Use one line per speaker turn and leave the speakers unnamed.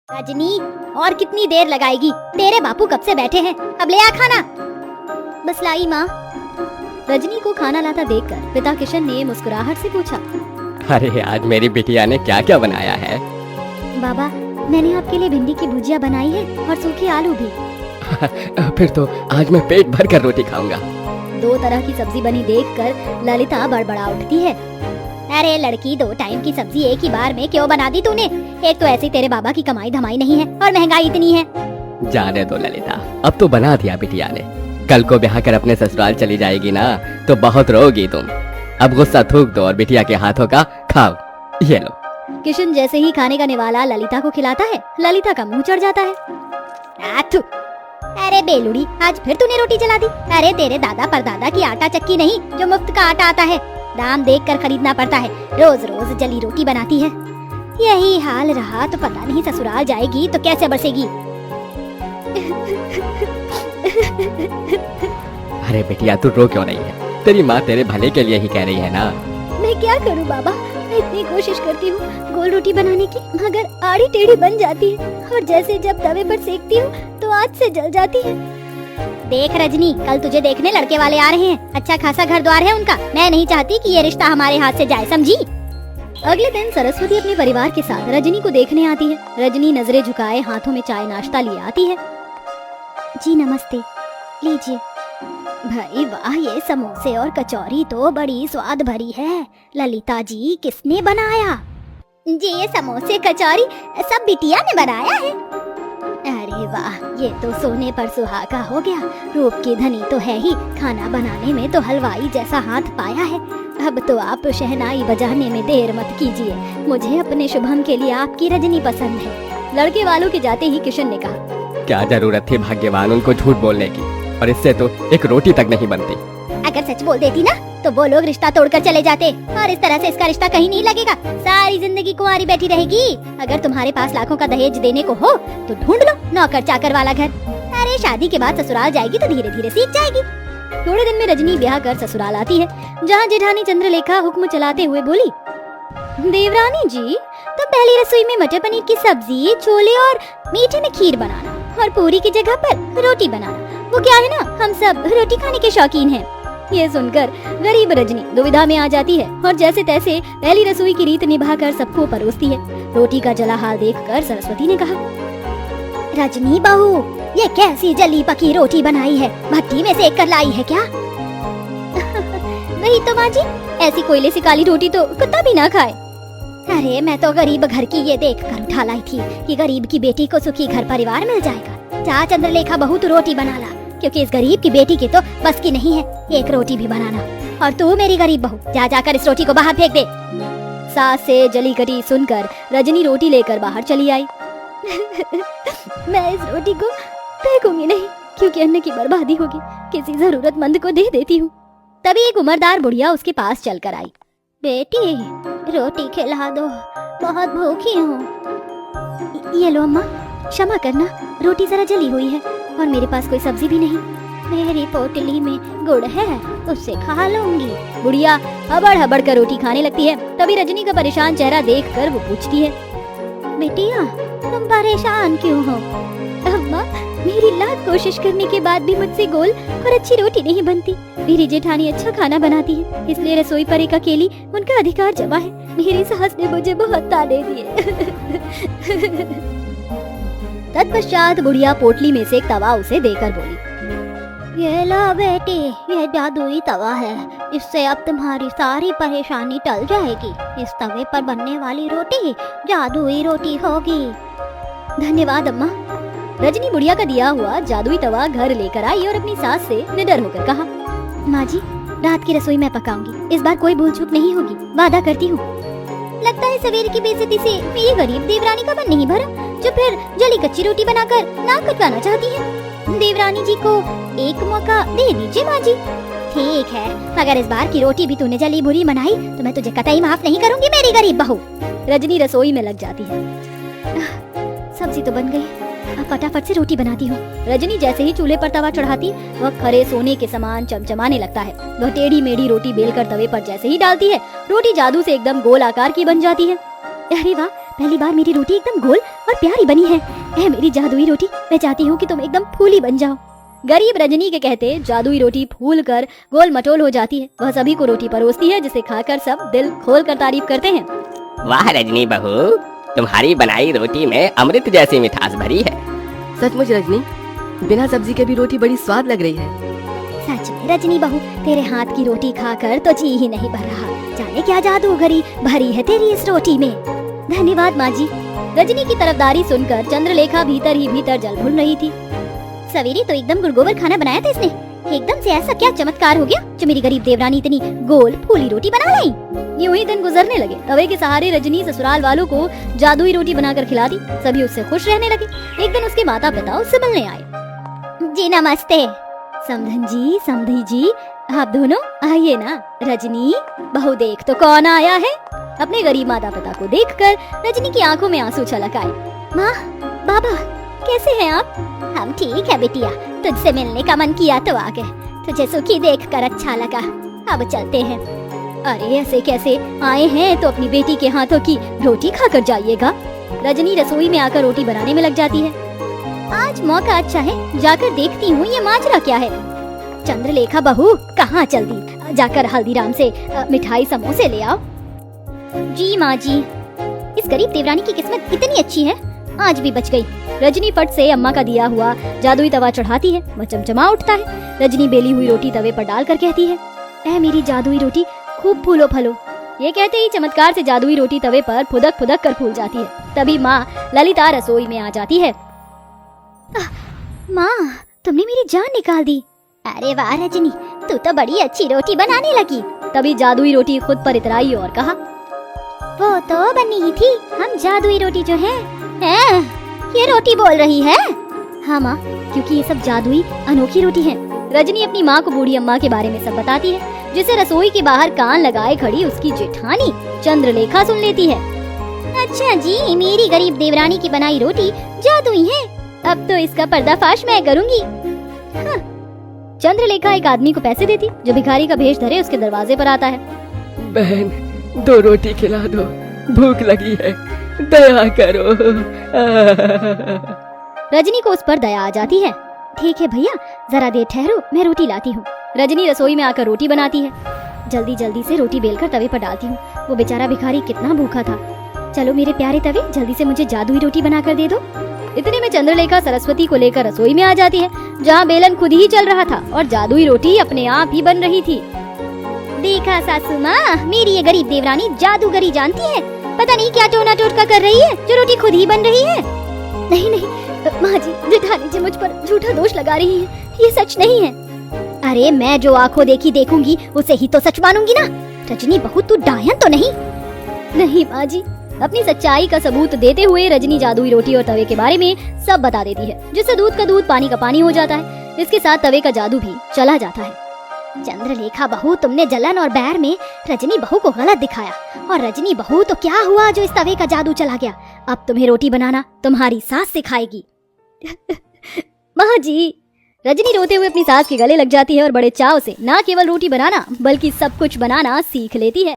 रजनी, और कितनी देर लगाएगी? तेरे बापू कब से बैठे हैं, अब ले आ खाना। बस लाई माँ। रजनी को खाना लाता देखकर पिता किशन ने मुस्कुराहट से पूछा,
अरे आज मेरी बिटिया ने क्या क्या बनाया है?
बाबा, मैंने आपके लिए भिंडी की भुजिया बनाई है और सूखे आलू भी।
फिर तो आज मैं पेट भर कर रोटी खाऊंगा।
2 तरह की सब्जी बनी देखकर ललिता बड़बड़ा उठती है। अरे लड़की, 2 टाइम की सब्जी एक ही बार में क्यों बना दी तूने? एक तो ऐसे तेरे बाबा की कमाई धमाई नहीं है और महंगाई इतनी है।
जाने दो ललिता, अब तो बना दिया बिटिया ने। कल को ब्याह कर अपने ससुराल चली जाएगी ना तो बहुत रोगी तुम। अब गुस्सा थूक दो और बिटिया के हाथों का खाओ, ये लो।
किशन जैसे ही खाने का निवाला ललिता को खिलाता है, ललिता का मुंह चढ़ जाता है। आथु। अरे बेलुड़ी, आज फिर तूने रोटी जला दी। अरे तेरे दादा परदादा की आटा चक्की नहीं जो मुफ्त का आटा आता है, दाम देखकर खरीदना पड़ता है। रोज रोज जली रोटी बनाती है। यही हाल रहा तो पता नहीं ससुराल जाएगी तो कैसे बसेगी।
अरे बेटिया, तू रो क्यों नहीं है? तेरी माँ तेरे भले के लिए ही कह रही है ना।
मैं क्या करूं बाबा, मैं इतनी कोशिश करती हूँ गोल रोटी बनाने की, मगर आड़ी टेढ़ी बन जाती है और जैसे जब तवे पर सेकती हूँ तो आग से जल जाती है। देख रजनी, कल तुझे देखने लड़के वाले आ रहे हैं। अच्छा खासा घर द्वार है उनका। मैं नहीं चाहती कि ये रिश्ता हमारे हाथ से जाए, समझी? अगले दिन सरस्वती अपने परिवार के साथ रजनी को देखने आती है। रजनी नजरें झुकाए हाथों में चाय नाश्ता लिए आती है। जी नमस्ते, लीजिए। भाई वाह, ये समोसे और कचौरी तो बड़ी स्वाद भरी है। ललिता जी, किसने बनाया? जी ये समोसे कचौरी सब बिटिया ने बनाया है। अरे वाह, ये तो सोने पर सुहागा हो गया। रूप की धनी तो है ही, खाना बनाने में तो हलवाई जैसा हाथ पाया है। अब तो आप शहनाई बजाने में देर मत कीजिए। मुझे अपने शुभम के लिए आपकी रजनी पसंद है। लड़के वालों के जाते ही किशन ने कहा,
क्या जरूरत थी भाग्यवान उनको झूठ बोलने की, और इससे तो एक रोटी तक नहीं बनती।
अगर सच बोल देती ना तो वो लोग रिश्ता तोड़कर चले जाते, और इस तरह से इसका रिश्ता कहीं नहीं लगेगा। सारी जिंदगी कुंवारी बैठी रहेगी। अगर तुम्हारे पास लाखों का दहेज देने को हो तो ढूंढ लो नौकर चाकर वाला घर। अरे शादी के बाद ससुराल जाएगी तो धीरे धीरे सीख जाएगी। थोड़े दिन में रजनी ब्याह कर ससुराल आती है, जहाँ जेठानी चंद्रलेखा हुक्म चलाते हुए बोली, देवरानी जी, तो पहली रसोई में मटर पनीर की सब्जी, छोले और मीठे में खीर बनाना, और पूरी की जगह पर रोटी बनाना। वो क्या है ना, हम सब रोटी खाने के शौकीन हैं। ये सुनकर गरीब रजनी दुविधा में आ जाती है और जैसे तैसे पहली रसोई की रीत निभाकर सबको परोसती है। रोटी का जला हाल देखकर सरस्वती ने कहा, रजनी बहू, ये कैसी जली पकी रोटी बनाई है? भट्टी में सेक कर लाई है क्या? वही तो माँ जी, ऐसी कोयले से काली रोटी तो कुत्ता भी ना खाए। अरे मैं तो गरीब घर की ये देख कर उठा लाई थी कि गरीब की बेटी को सुखी घर परिवार मिल जाएगा। जा चंद्रलेखा बहू, तू रोटी बना ला, क्योंकि इस गरीब की बेटी की तो बस की नहीं है एक रोटी भी बनाना। और तू मेरी गरीब बहू, जा जाकर इस रोटी को बाहर फेंक दे। सास से जली कटी सुनकर रजनी रोटी लेकर बाहर चली आई। मैं इस रोटी को फेंकूंगी नहीं, क्योंकि अन्न की बर्बादी होगी। किसी जरूरतमंद को दे देती हूँ। तभी एक उम्रदार बुढ़िया उसके पास चलकर आई। बेटी, रोटी खिला दो, बहुत भूखी हूँ। ये लो अम्मा, क्षमा करना, रोटी जरा जली हुई है और मेरे पास कोई सब्जी भी नहीं। मेरी पोटली में गुड़ है, उससे खा लूंगी। बुढ़िया हबड़ हबड़ कर रोटी खाने लगती है। तभी रजनी का परेशान चेहरा देखकर वो पूछती है, बेटिया, तुम परेशान क्यों हो? अम्मा, मेरी लाख कोशिश करने के बाद भी मुझसे गोल और अच्छी रोटी नहीं बनती। मेरी जेठानी अच्छा खाना बनाती है, इसलिए रसोई पर एक अकेली उनका अधिकार जमा है। मेरी सास ने मुझे बहुत ताने दिए। तत्पश्चात बुढ़िया पोटली में से एक तवा उसे देकर बोली, ये लो बेटी, ये जादुई तवा है। इससे अब तुम्हारी सारी परेशानी टल जाएगी। इस तवे पर बनने वाली रोटी जादुई रोटी होगी। धन्यवाद अम्मा। रजनी बुढ़िया का दिया हुआ जादुई तवा घर लेकर आई और अपनी सास से निडर होकर कहा, माँ जी, रात की रसोई मैं पकाऊंगी। इस बार कोई भूल चूक नहीं होगी, वादा करती हूँ। लगता है सवेरे की बेइज्जती से मेरी गरीब देवरानी का मन नहीं भरा, जो फिर जली कच्ची रोटी बनाकर नाक कटवाना चाहती है। देवरानी जी को एक मौका दे दीजिए माँ जी। ठीक है, मगर इस बार की रोटी भी तूने जली बुरी बनाई तो मैं तुझे कतई माफ नहीं करूंगी, मेरी गरीब बहू। रजनी रसोई में लग जाती है। सब्जी तो बन गई, अब फटाफट से रोटी बनाती हूँ। रजनी जैसे ही चूल्हे पर तवा चढ़ाती, वह खरे सोने के समान चमचमाने लगता है। वह टेढ़ी मेढ़ी रोटी बेलकर तवे पर जैसे ही डालती है, रोटी जादू से एकदम गोल आकार की बन जाती है। अरे वाह, पहली बार मेरी रोटी एकदम गोल और प्यारी बनी है। ऐ मेरी जादुई रोटी, मैं चाहती हूँ कि तुम एकदम फूली बन जाओ। गरीब रजनी के कहते जादुई रोटी फूल कर गोल मटोल हो जाती है। वह सभी को रोटी परोसती है, जिसे खाकर सब दिल खोल कर तारीफ करते हैं।
वाह रजनी बहू, तुम्हारी बनाई रोटी में अमृत जैसी मिठास भरी है। सचमुच रजनी, बिना सब्जी के भी रोटी बड़ी स्वाद लग रही है।
सच में रजनी बहू, तेरे हाथ की रोटी खाकर तो जी ही नहीं भर रहा। जाने क्या जादूगरी भरी है तेरी इस रोटी में। धन्यवाद माँ जी। रजनी की तरफदारी सुनकर चंद्रलेखा भीतर ही भीतर जल भून रही थी। सवेरे तो एकदम गुड़गोबर खाना बनाया था इसने। एकदम से ऐसा क्या चमत्कार हो गया जो मेरी गरीब देवरानी इतनी गोल फूली रोटी बना लाई। यूं ही दिन गुजरने लगे। तवे के सहारे रजनी ससुराल वालों को जादुई रोटी बनाकर खिलाती। सभी उससे खुश रहने लगे। एक दिन उसके माता पिता उससे मिलने आए। जी नमस्ते। समधन जी, समधी जी, आप दोनों आइए ना। रजनी बहू, देख तो कौन आया है। अपने गरीब माता पिता को देखकर रजनी की आंखों में आंसू छलक आए। माँ, बाबा, कैसे हैं आप? हम ठीक है बिटिया, तुझसे मिलने का मन किया तो आ गए। तुझे सुखी देखकर अच्छा लगा। अब चलते हैं। अरे ऐसे कैसे आए हैं, तो अपनी बेटी के हाथों की रोटी खाकर जाइएगा। रजनी रसोई में आकर रोटी बनाने में लग जाती है। आज मौका अच्छा है, जाकर देखती हूँ ये माजरा क्या है। चंद्रलेखा बहू, कहाँ चल दी? जाकर हल्दीराम से मिठाई समोसे ले आओ। जी माँ जी। इस गरीब देवरानी की किस्मत इतनी अच्छी है, आज भी बच गई। रजनी फट से अम्मा का दिया हुआ जादुई तवा चढ़ाती है। वह चमचमा उठता है। रजनी बेली हुई रोटी तवे पर डालकर कहती है, ऐ मेरी जादुई रोटी, खूब फूलो फलो। ये कहते ही चमत्कार से जादुई रोटी तवे पर फुदक फुदक कर फूल जाती है। तभी माँ ललिता रसोई में आ जाती है। माँ, तुमने मेरी जान निकाल दी। अरे वाह रजनी, तू तो बड़ी अच्छी रोटी बनाने लगी। तभी जादुई रोटी खुद पर इतराई और कहा, वो तो बनी ही थी। हम जादुई रोटी जो है, ये रोटी बोल रही है। हाँ माँ, क्योंकि ये सब जादुई अनोखी रोटी है। रजनी अपनी माँ को बूढ़ी अम्मा के बारे में सब बताती है, जिसे रसोई के बाहर कान लगाए खड़ी उसकी जेठानी चंद्रलेखा सुन लेती है। अच्छा जी, मेरी गरीब देवरानी की बनाई रोटी जादुई है। अब तो इसका पर्दाफाश मैं करूंगी। हाँ। चंद्रलेखा एक आदमी को पैसे देती, जो भिखारी का भेष धरे उसके दरवाजे पर आता है।
बहन, 2 रोटी खिला दो, भूख लगी है, दया करो।
रजनी को उस पर दया आ जाती है। ठीक है भैया, जरा देर ठहरो, मैं रोटी लाती हूँ। रजनी रसोई में आकर रोटी बनाती है। जल्दी जल्दी से रोटी बेलकर तवे पर डालती हूँ। वो बेचारा भिखारी कितना भूखा था। चलो मेरे प्यारे तवे, जल्दी से मुझे जादुई रोटी बनाकर दे दो। इतने में चंद्रलेखा सरस्वती को लेकर रसोई में आ जाती है, जहाँ बेलन खुद ही चल रहा था और जादुई रोटी अपने आप ही बन रही थी। देखा सासू माँ, मेरी ये गरीब देवरानी जादूगरी जानती है। पता नहीं क्या टोना टोटका कर रही है, जो रोटी खुद ही बन रही है। नहीं नहीं माँ जी, जेठानी जी मुझ पर झूठा दोष लगा रही है। ये सच नहीं है। अरे मैं जो आंखों देखी देखूंगी, उसे ही तो सच मानूंगी ना। रजनी बहू, तू डायन तो नहीं? नहीं माँ जी। अपनी सच्चाई का सबूत देते हुए रजनी जादुई रोटी और तवे के बारे में सब बता देती है, जिससे दूध का दूध पानी का पानी हो जाता है। इसके साथ तवे का जादू भी चला जाता है। चंद्रलेखा बहू, तुमने जलन और बैर में रजनी बहू को गलत दिखाया। और रजनी बहू, तो क्या हुआ जो इस तवे का जादू चला गया? अब तुम्हें रोटी बनाना तुम्हारी सास सिखाएगी। माँ जी। रजनी रोते हुए अपनी सास के गले लग जाती है और बड़े चाव से न केवल रोटी बनाना बल्कि सब कुछ बनाना सीख लेती है।